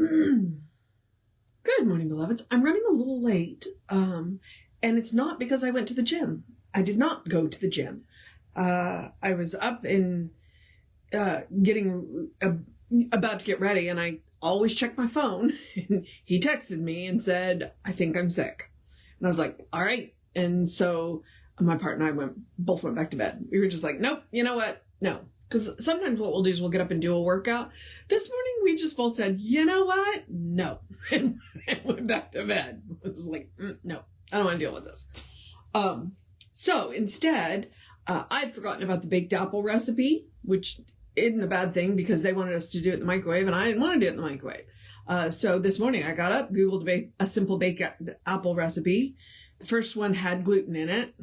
Good morning, beloveds. I'm running a little late, and it's not because I went to the gym. I did not go to the gym. I was up and getting about to get ready, and I always check my phone. And he texted me and said, "I think I'm sick," and I was like, "All right." And so my partner and I both went back to bed. We were just like, "Nope, you know what? No." Because sometimes what we'll do is we'll get up and do a workout. This morning, we just both said, "You know what? No." And went back to bed. It was like, no, I don't want to deal with this. So instead, I'd forgotten about the baked apple recipe, which isn't a bad thing because they wanted us to do it in the microwave, and I didn't want to do it in the microwave. So this morning, I got up, Googled a simple baked apple recipe. The first one had gluten in it.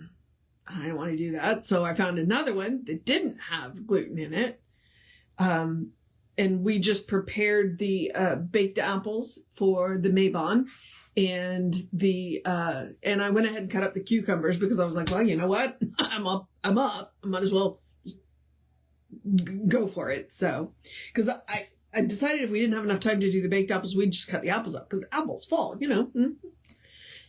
I didn't want to do that. So I found another one that didn't have gluten in it. And we just prepared the baked apples for the Mabon. And and I went ahead and cut up the cucumbers because I was like, well, you know what? I'm up. I might as well just go for it. So, because I decided if we didn't have enough time to do the baked apples, we'd just cut the apples up because apples fall, you know.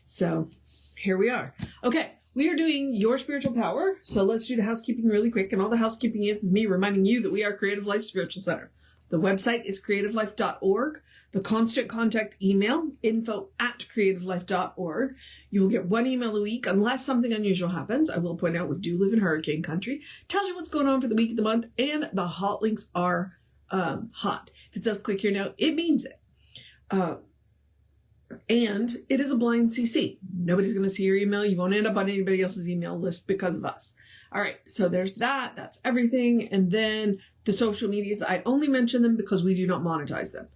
So here we are. Okay. We are doing Your Spiritual Power, so let's do the housekeeping really quick. And all the housekeeping is me reminding you that we are Creative Life Spiritual Center. The website is creativelife.org. The constant contact email, info@creativelife.org. You will get one email a week unless something unusual happens. I will point out we do live in hurricane country. Tells you what's going on for the week of the month, and the hot links are hot. If it says click here now, it means it. And it is a blind CC. Nobody's going to see your email. You won't end up on anybody else's email list because of us. All right. So there's that. That's everything. And then the social medias, I only mention them because we do not monetize them.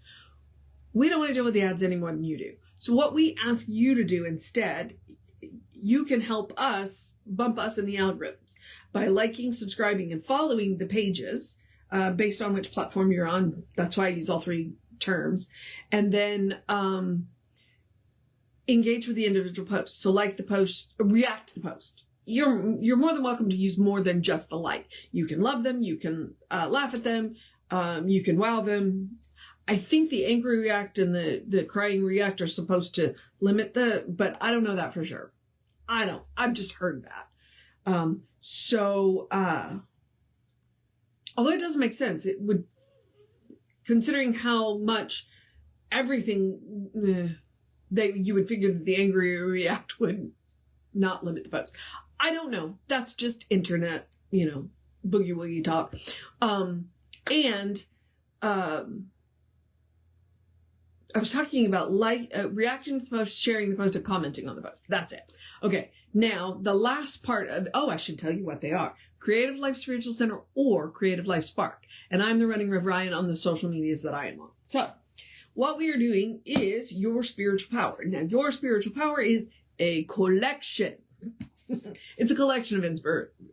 We don't want to deal with the ads any more than you do. So what we ask you to do instead, you can help us bump us in the algorithms by liking, subscribing, and following the pages based on which platform you're on. That's why I use all three terms. And then, engage with the individual posts. So like the post, react to the post. You're more than welcome to use more than just the like. You can love them. You can laugh at them. You can wow them. I think the angry react and the crying react are supposed to limit but I don't know that for sure. I've just heard that. Although it doesn't make sense, it would, considering how much everything, you would figure that the angry react would not limit the post. I don't know. That's just internet, boogie woogie talk. I was talking about reacting to the post, sharing the post, and commenting on the post. That's it. Okay. Now, the last part I should tell you what they are. Creative Life Spiritual Center or Creative Life Spark. And I'm the running Rev Ryan on the social medias that I am on. So, what we are doing is Your Spiritual Power. Now, Your Spiritual Power is a collection. It's a collection of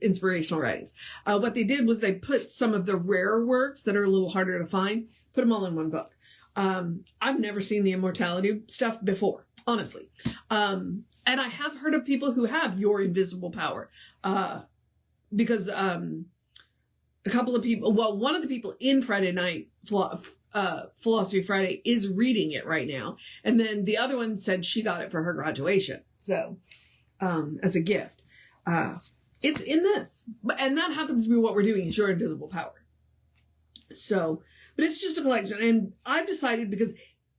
inspirational writings. What they did was they put some of the rarer works that are a little harder to find, put them all in one book. I've never seen the Immortality stuff before, honestly. And I have heard of people who have Your Invisible Power. Because a couple of people, one of the people in Friday Night Philosophy Friday is reading it right now. And then the other one said she got it for her graduation. So, as a gift, it's in this, and that happens to be what we're doing is Your Invisible Power. So, but it's just a collection. And I've decided because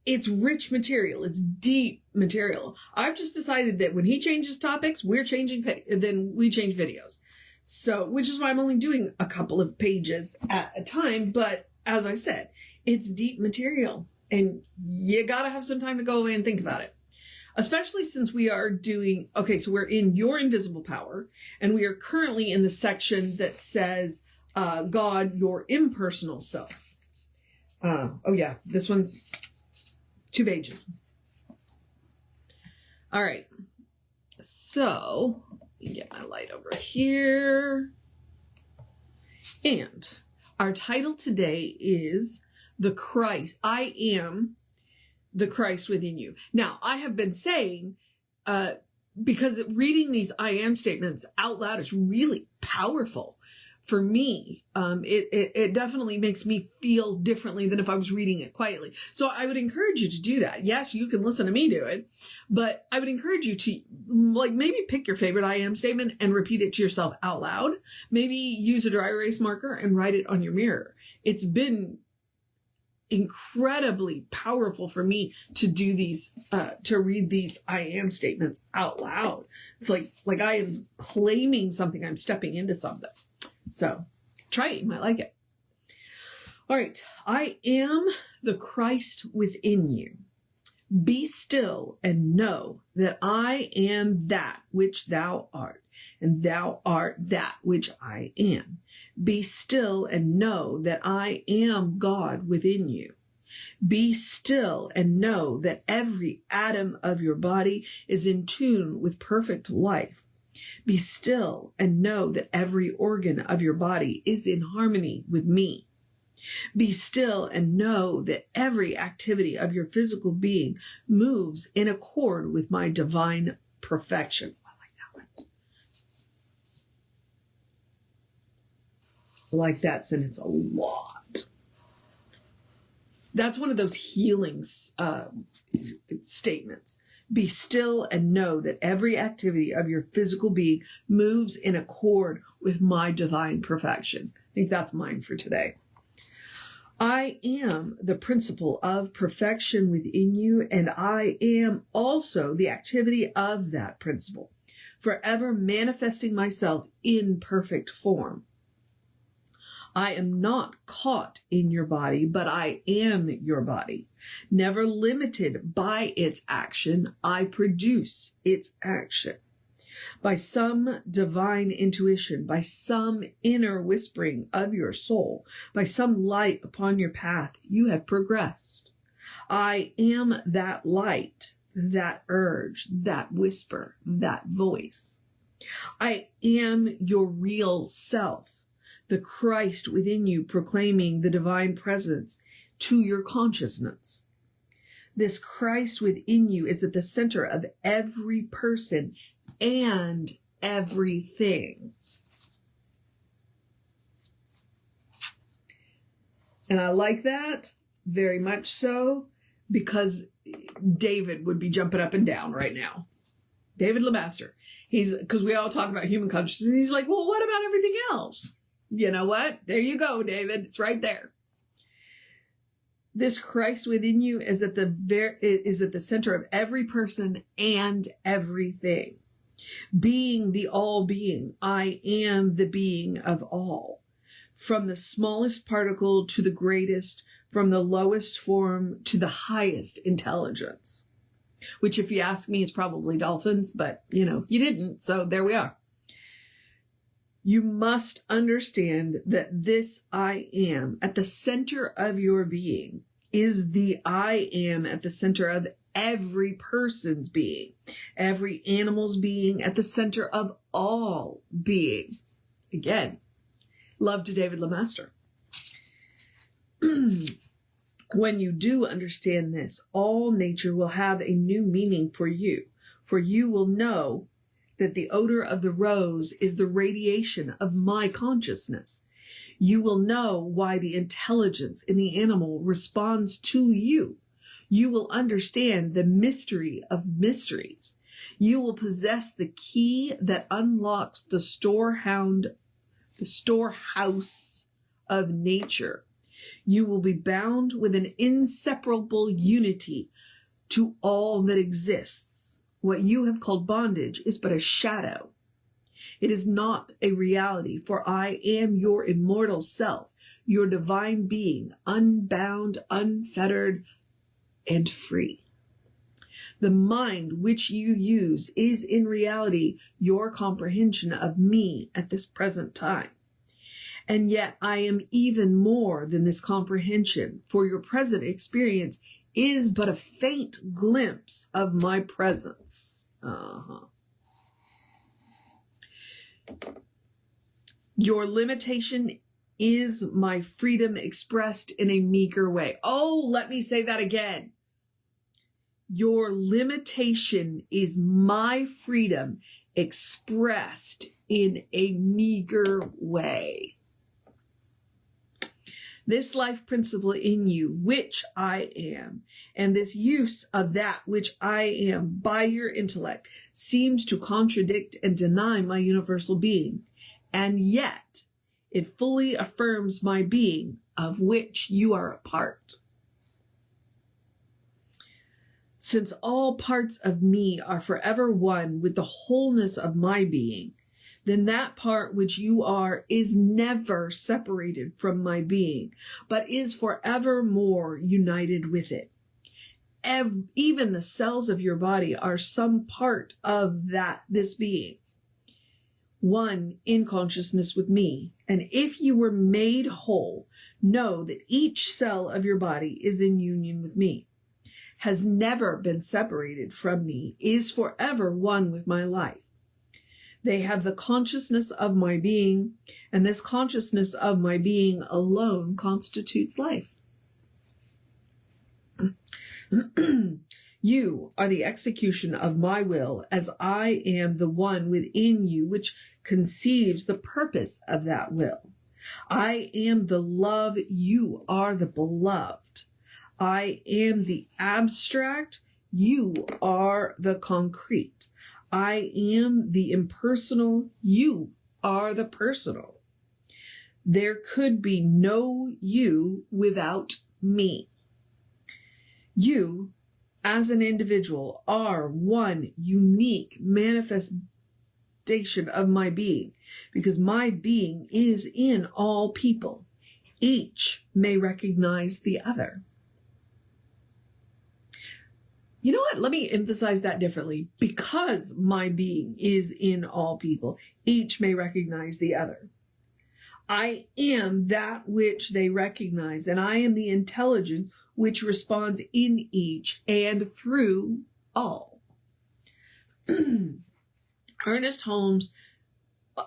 it's rich material, it's deep material. I've just decided that when he changes topics, then we change videos. So, which is why I'm only doing a couple of pages at a time. But as I said, it's deep material and you got to have some time to go away and think about it. Especially since we are so we're in Your Invisible Power and we are currently in the section that says, God, your impersonal self. This one's 2 pages. All right. So let me get my light over here. And our title today is The Christ. I am the Christ within you. Now, I have been saying, because reading these I am statements out loud is really powerful for me, it definitely makes me feel differently than if I was reading it quietly. So I would encourage you to do that. Yes, you can listen to me do it, but I would encourage you to like maybe pick your favorite I am statement and repeat it to yourself out loud. Maybe use a dry erase marker and write it on your mirror. It's been incredibly powerful for me to do these, to read these I am statements out loud. It's like I am claiming something. I'm stepping into something. So try it. You might like it. All right. I am the Christ within you. Be still and know that I am that which thou art, and thou art that which I am. Be still and know that I am God within you. Be still and know that every atom of your body is in tune with perfect life. Be still and know that every organ of your body is in harmony with me. Be still and know that every activity of your physical being moves in accord with my divine perfection. I like that one. I like that sentence a lot. That's one of those healing statements. Be still and know that every activity of your physical being moves in accord with my divine perfection. I think that's mine for today. I am the principle of perfection within you, and I am also the activity of that principle, forever manifesting myself in perfect form. I am not caught in your body, but I am your body. Never limited by its action, I produce its action. By some divine intuition, by some inner whispering of your soul, by some light upon your path, you have progressed. I am that light, that urge, that whisper, that voice. I am your real self, the Christ within you, proclaiming the divine presence to your consciousness. This Christ within you is at the center of every person and everything. And I like that very much so, because David would be jumping up and down right now. David Lemaster. Because we all talk about human consciousness. He's like, well, what about everything else? You know what? There you go, David. It's right there. This Christ within you is at the center of every person and everything. Being the all-being, I am the being of all. From the smallest particle to the greatest, from the lowest form to the highest intelligence. Which, if you ask me, is probably dolphins, but, you didn't, so there we are. You must understand that this I am at the center of your being is the I am at the center of every person's being, every animal's being, at the center of all being. Again, love to David Lemaster. When you do understand this, all nature will have a new meaning for you will know that the odor of the rose is the radiation of my consciousness. You will know why the intelligence in the animal responds to you. You will understand the mystery of mysteries. You will possess the key that unlocks the storehouse of nature. You will be bound with an inseparable unity to all that exists. What you have called bondage is but a shadow. It is not a reality, for I am your immortal self, your divine being, unbound, unfettered, and free. The mind which you use is in reality your comprehension of me at this present time. And yet I am even more than this comprehension, for your present experience is but a faint glimpse of my presence. Your limitation is my freedom expressed in a meager way. Oh, let me say that again. Your limitation is my freedom expressed in a meager way. This life principle in you, which I am, and this use of that which I am by your intellect seems to contradict and deny my universal being, and yet it fully affirms my being, of which you are a part. Since all parts of me are forever one with the wholeness of my being, then that part which you are is never separated from my being, but is forevermore united with it. Even the cells of your body are some part of this being, one in consciousness with me. And if you were made whole, know that each cell of your body is in union with me, has never been separated from me, is forever one with my life. They have the consciousness of my being, and this consciousness of my being alone constitutes life. You are the execution of my will, as I am the one within you which conceives the purpose of that will. I am the love, you are the beloved. I am the abstract, you are the concrete. I am the impersonal, you are the personal. There could be no you without me. You, as an individual, are one unique manifestation of my being, because my being is in all people. Each may recognize the other. You know what? Let me emphasize that differently. Because my being is in all people, each may recognize the other. I am that which they recognize, and I am the intelligence which responds in each and through all. Ernest Holmes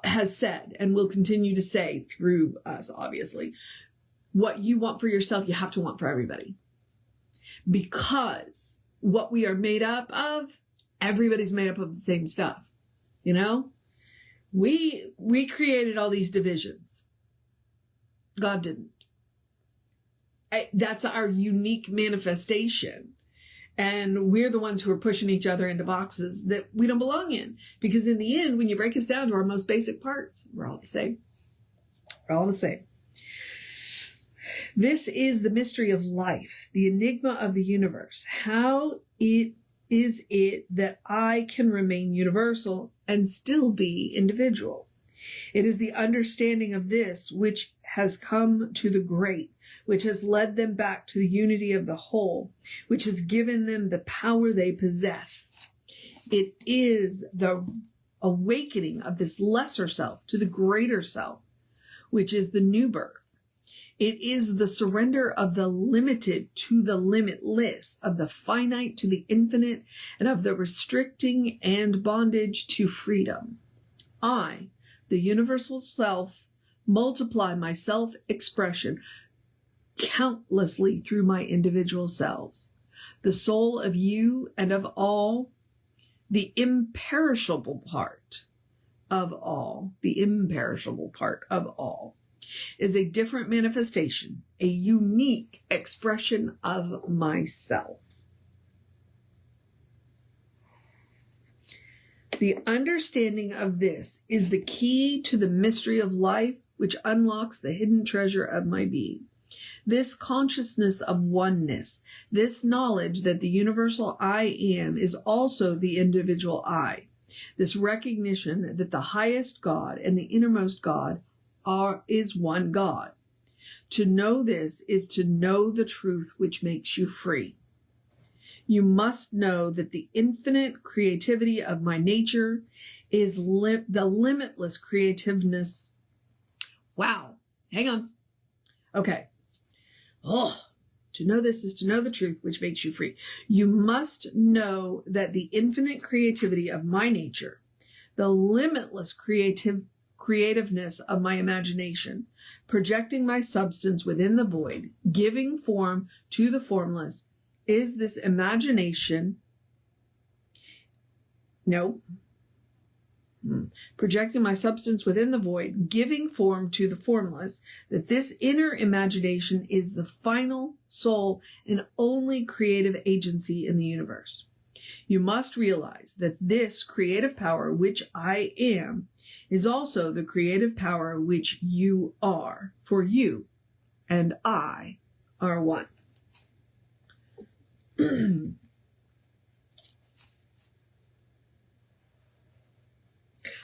has said, and will continue to say through us, obviously, what you want for yourself, you have to want for everybody. Because what we are made up of, everybody's made up of the same stuff. You know, we created all these divisions. God didn't. That's our unique manifestation. And we're the ones who are pushing each other into boxes that we don't belong in. Because in the end, when you break us down to our most basic parts, we're all the same. We're all the same. This is the mystery of life, the enigma of the universe. How is it that I can remain universal and still be individual? It is the understanding of this which has come to the great, which has led them back to the unity of the whole, which has given them the power they possess. It is the awakening of this lesser self to the greater self, which is the new birth. It is the surrender of the limited to the limitless, of the finite to the infinite, and of the restricting and bondage to freedom. I, the universal self, multiply my self-expression countlessly through my individual selves. The soul of you and of all, the imperishable part of all, is a different manifestation, a unique expression of myself. The understanding of this is the key to the mystery of life, which unlocks the hidden treasure of my being. This consciousness of oneness, this knowledge that the universal I am is also the individual I, this recognition that the highest God and the innermost God is one God. To know this is to know the truth which makes you free. You must know that the infinite creativity of my nature is the limitless creativeness. Wow. Hang on. Okay. To know this is to know the truth which makes you free. You must know that the infinite creativity of my nature, the limitless creativeness of my imagination, projecting my substance within the void, giving form to the formless, is this imagination. No. projecting my substance within the void, giving form to the formless, that this inner imagination is the final sole and only creative agency in the universe. You must realize that this creative power, which I am, is also the creative power which you are, for you and I are one.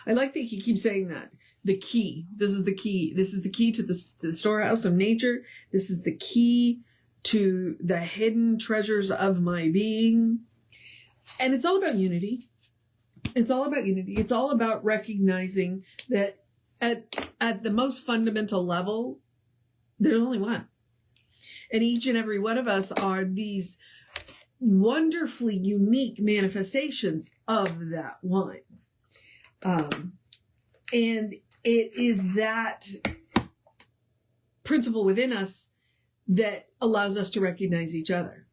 I like that he keeps saying that. The key. This is the key. This is the key to the storehouse of nature. This is the key to the hidden treasures of my being. And it's all about unity. It's all about unity. It's all about recognizing that at the most fundamental level, there's only one. And each and every one of us are these wonderfully unique manifestations of that one. And it is that principle within us that allows us to recognize each other.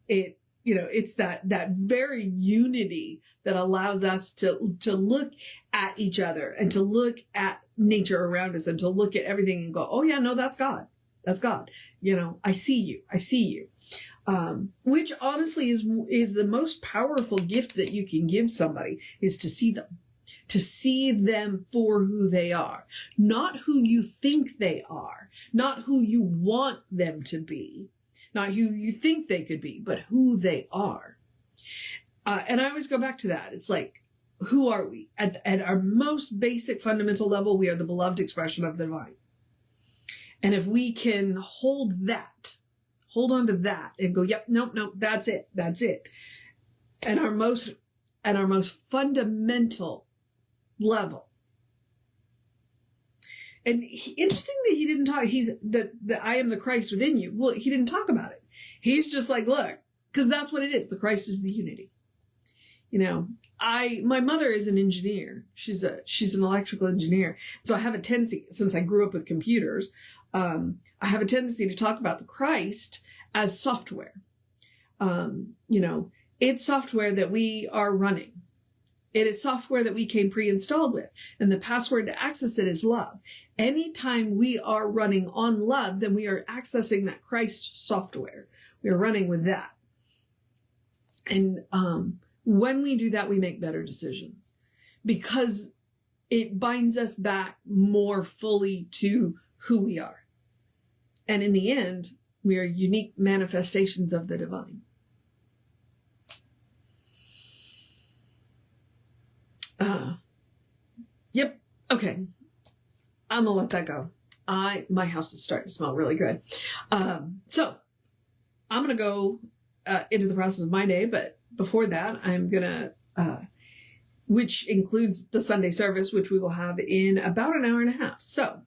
It's that very unity that allows us to look at each other and to look at nature around us and to look at everything and go, oh yeah, no, that's God. That's God. I see you. I see you. Which honestly is the most powerful gift that you can give somebody, is to see them. To see them for who they are, not who you think they are, not who you want them to be, not who you think they could be, but who they are. And I always go back to that. It's like, who are we? At our most basic fundamental level, we are the beloved expression of the divine. And if we can hold on to that and go, yep, nope, that's it. And our most fundamental level. And interesting that he didn't talk, that I am the Christ within you. Well, he didn't talk about it. He's just like, look, because that's what it is. The Christ is the unity. My mother is an engineer. She's an electrical engineer. So I have a tendency, since I grew up with computers, I have a tendency to talk about the Christ as software. It's software that we are running. It is software that we came pre-installed with. And the password to access it is love. Anytime we are running on love, then we are accessing that Christ software. We are running with that. And when we do that, we make better decisions. Because it binds us back more fully to who we are. And in the end, we are unique manifestations of the divine. Yep. Okay. I'm gonna let that go. My house is starting to smell really good. So I'm gonna go into the process of my day, but before that, I'm gonna, which includes the Sunday service, which we will have in about an hour and a half. So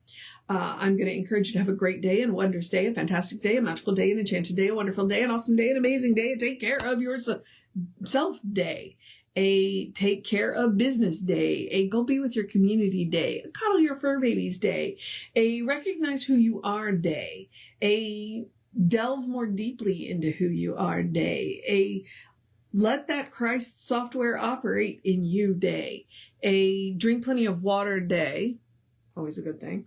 I'm going to encourage you to have a great day, and wondrous day, a fantastic day, a magical day, an enchanted day, a wonderful day, an awesome day, an amazing day, a take care of yourself day, a take care of business day, a go be with your community day, a cuddle your fur babies day, a recognize who you are day, a delve more deeply into who you are day, a let that Christ software operate in you day, a drink plenty of water day, always a good thing,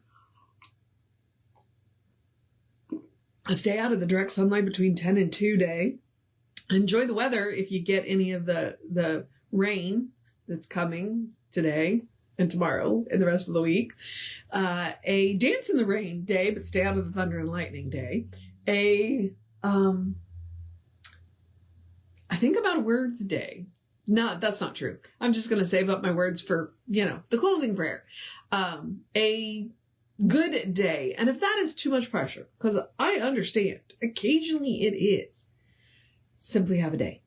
a stay out of the direct sunlight between 10 and 2 day, enjoy the weather if you get any of the rain that's coming today and tomorrow and the rest of the week, a dance in the rain day, but stay out of the thunder and lightning day, I think about words day. No, that's not true. I'm just going to save up my words for, the closing prayer. A good day. And if that is too much pressure, because I understand, occasionally it is, simply have a day.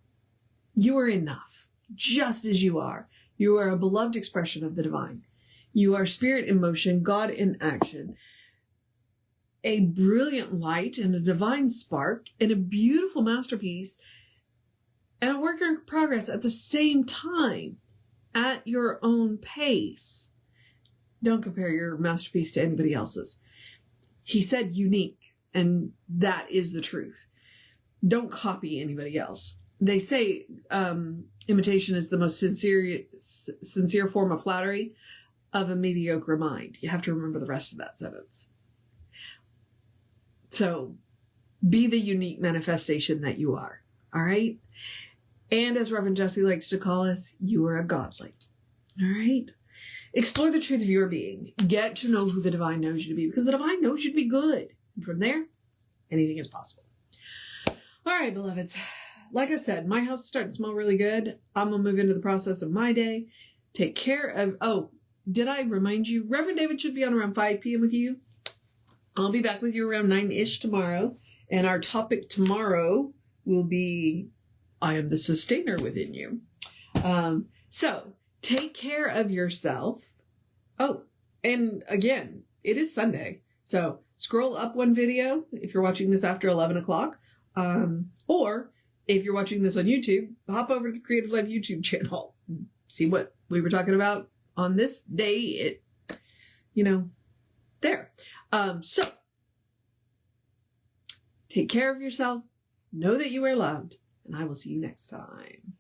You are enough, just as you are. You are a beloved expression of the divine. You are spirit in motion, God in action, a brilliant light and a divine spark and a beautiful masterpiece and a work in progress at the same time, at your own pace. Don't compare your masterpiece to anybody else's. He said unique, and that is the truth. Don't copy anybody else. they say imitation is the most sincere form of flattery of a mediocre mind. You have to remember the rest of that sentence. So be the unique manifestation that you are. All right. And as Reverend Jesse likes to call us, you are a godly. All right. Explore the truth of your being. Get to know who the divine knows you to be, because the divine knows you to be good. And from there, anything is possible. All right, beloveds. Like I said, my house is starting to smell really good. I'm going to move into the process of my day. Take care of... Oh, did I remind you? Reverend David should be on around 5 p.m. with you. I'll be back with you around 9-ish tomorrow. And our topic tomorrow will be, I am the sustainer within you. So, take care of yourself. Oh, and again, it is Sunday. So, scroll up one video if you're watching this after 11 o'clock. Or... if you're watching this on YouTube, hop over to the Creative Life YouTube channel. See what we were talking about on this day. There. So, take care of yourself. Know that you are loved. And I will see you next time.